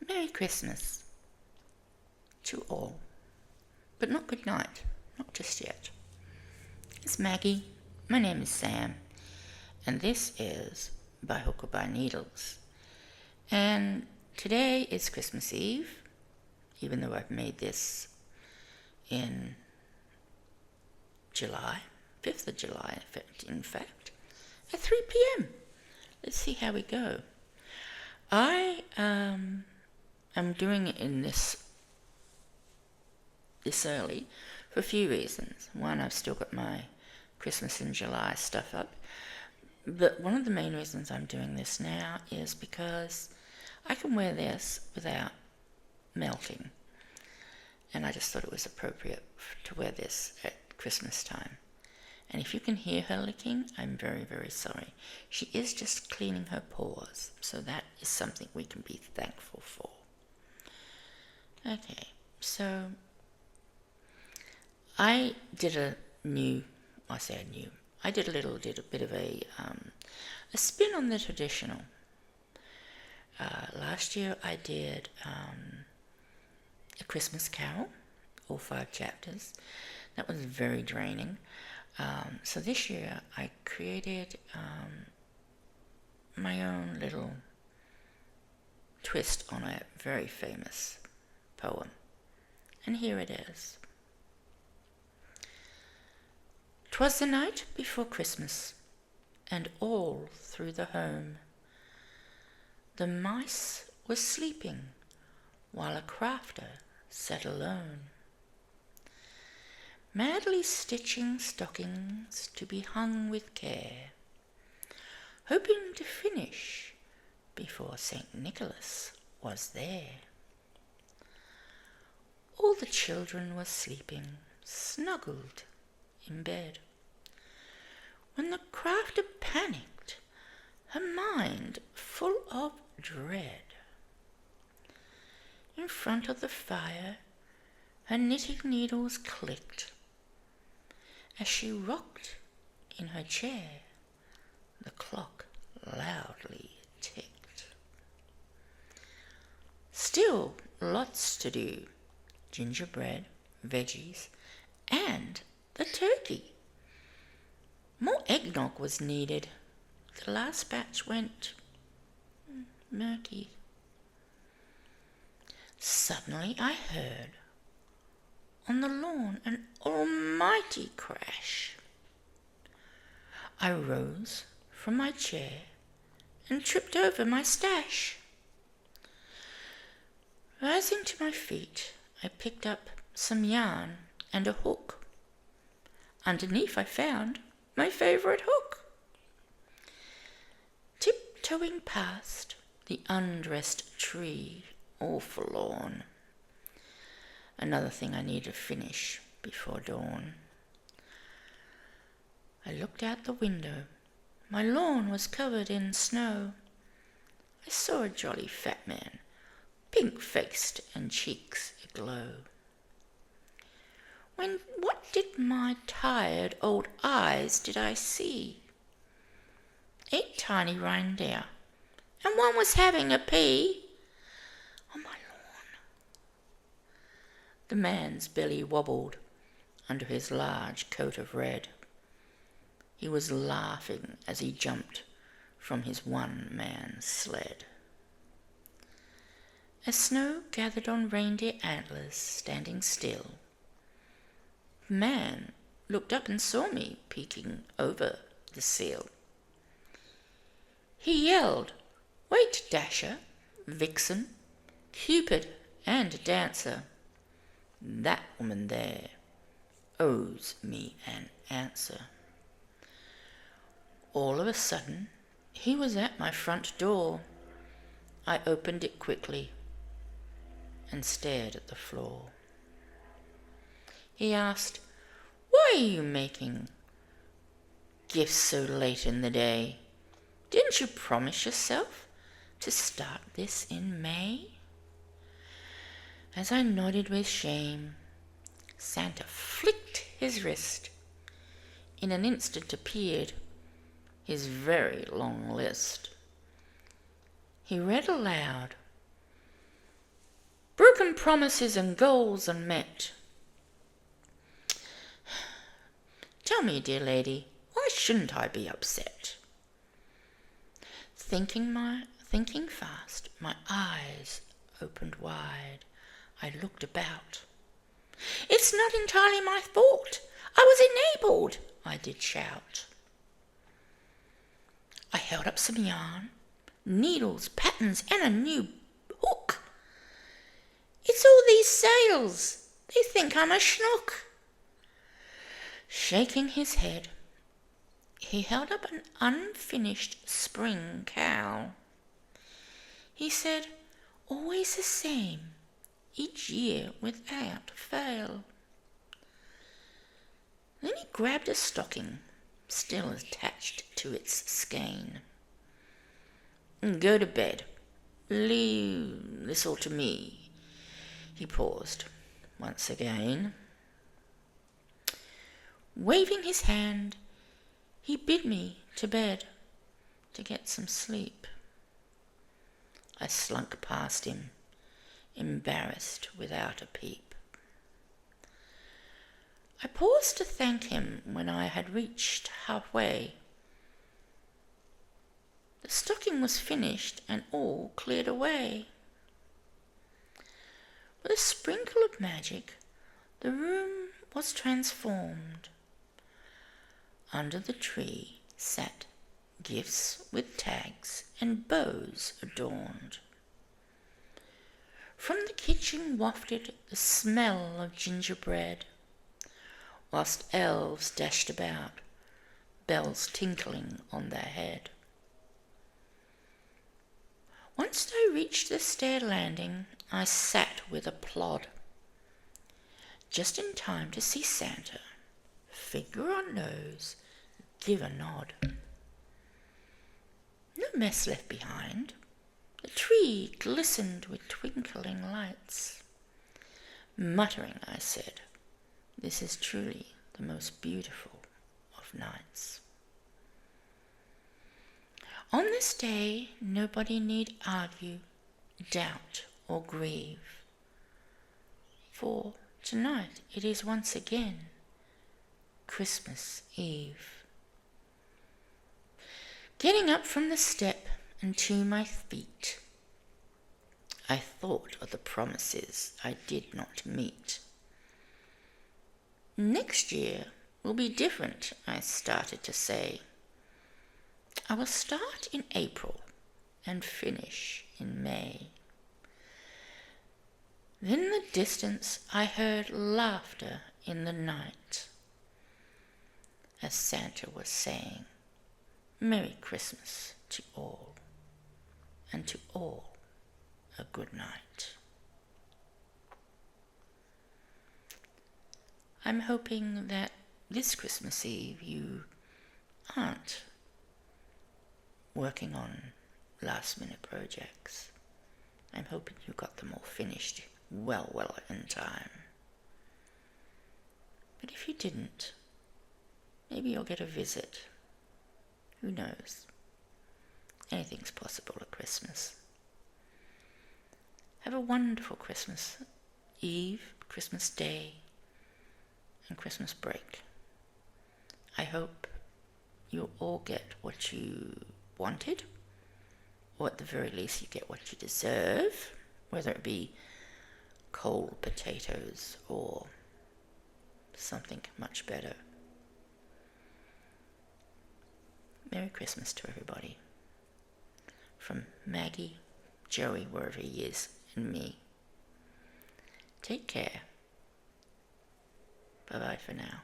Merry Christmas to all, but not good night, not just yet. It's Maggie, my name is Sam, and this is By Hook or By Needles. And today is Christmas Eve, even though I've made this in July, 5th of July, in fact, at 3 p.m. Let's see how we go. I am doing it in this early for a few reasons. One, I've still got my Christmas in July stuff up, but one of the main reasons I'm doing this now is because I can wear this without melting, and I just thought it was appropriate to wear this at Christmas time. And if you can hear her licking, I'm very, very sorry. She is just cleaning her paws, so that is something we can be thankful for. Okay, so I did a bit of a spin on the traditional. Last year I did A Christmas Carol, all 5 chapters. That was very draining. So this year I created my own little twist on a very famous poem. And here it is. 'Twas the night before Christmas, and all through the home the mice were sleeping, while a crafter sat alone, madly stitching stockings to be hung with care, hoping to finish before St. Nicholas was there. All the children were sleeping, snuggled in bed, when the crafter panicked, her mind full of dread. In front of the fire, her knitting needles clicked. As she rocked in her chair, the clock loudly ticked. Still lots to do. Gingerbread, veggies, and the turkey. More eggnog was needed. The last batch went murky. Suddenly I heard on the lawn an almighty crash. I rose from my chair and tripped over my stash. Rising to my feet, I picked up some yarn and a hook. Underneath I found my favourite hook. Tiptoeing past the undressed tree, all forlorn. Another thing I need to finish before dawn. I looked out the window. My lawn was covered in snow. I saw a jolly fat man, pink-faced and cheeks aglow. What did my tired old eyes did I see? 8 tiny reindeer, and one was having a pee on my lawn. The man's belly wobbled under his large coat of red. He was laughing as he jumped from his one-man sled. As snow gathered on reindeer antlers standing still, the man looked up and saw me peeking over the sill. He yelled, "Wait, Dasher, Vixen, Cupid, and Dancer. That woman there owes me an answer." All of a sudden, he was at my front door. I opened it quickly and stared at the floor. He asked, "Why are you making gifts so late in the day? Didn't you promise yourself to start this in May?" As I nodded with shame, Santa flicked his wrist. In an instant appeared his very long list. He read aloud, broken promises and goals unmet. Tell me, dear lady, why shouldn't I be upset? Thinking fast, my eyes opened wide. I looked about. It's not entirely my fault. I was enabled, I did shout. I held up some yarn, needles, patterns, and a new hook. It's all these sails. They think I'm a schnook. Shaking his head, he held up an unfinished spring cowl. He said, always the same, each year without fail. Then he grabbed a stocking, still attached to its skein. Go to bed. Leave this all to me. He paused once again. Waving his hand, he bid me to bed to get some sleep. I slunk past him, embarrassed without a peep. I paused to thank him when I had reached halfway. The stocking was finished and all cleared away. With a sprinkle of magic, the room was transformed. Under the tree sat gifts with tags and bows adorned. From the kitchen wafted the smell of gingerbread, whilst elves dashed about, bells tinkling on their head. Once I reached the stair landing, I sat with a plod, just in time to see Santa, finger on nose, give a nod. No mess left behind. The tree glistened with twinkling lights. Muttering, I said, this is truly the most beautiful of nights. On this day, nobody need argue, doubt, or grieve. For tonight it is once again Christmas Eve. Getting up from the step and to my feet, I thought of the promises I did not meet. Next year will be different, I started to say. I will start in April and finish in May. Then in the distance I heard laughter in the night, as Santa was saying, Merry Christmas to all, and to all a good night. I'm hoping that this Christmas Eve you aren't working on last-minute projects. I'm hoping you got them all finished well in time. But if you didn't, maybe you'll get a visit. Who knows? Anything's possible at Christmas. Have a wonderful Christmas Eve, Christmas Day, and Christmas break. I hope you all get what you wanted, or at the very least you get what you deserve, whether it be cold potatoes or something much better. Merry Christmas to everybody. From Maggie, Joey, wherever he is, and me. Take care. Bye-bye for now.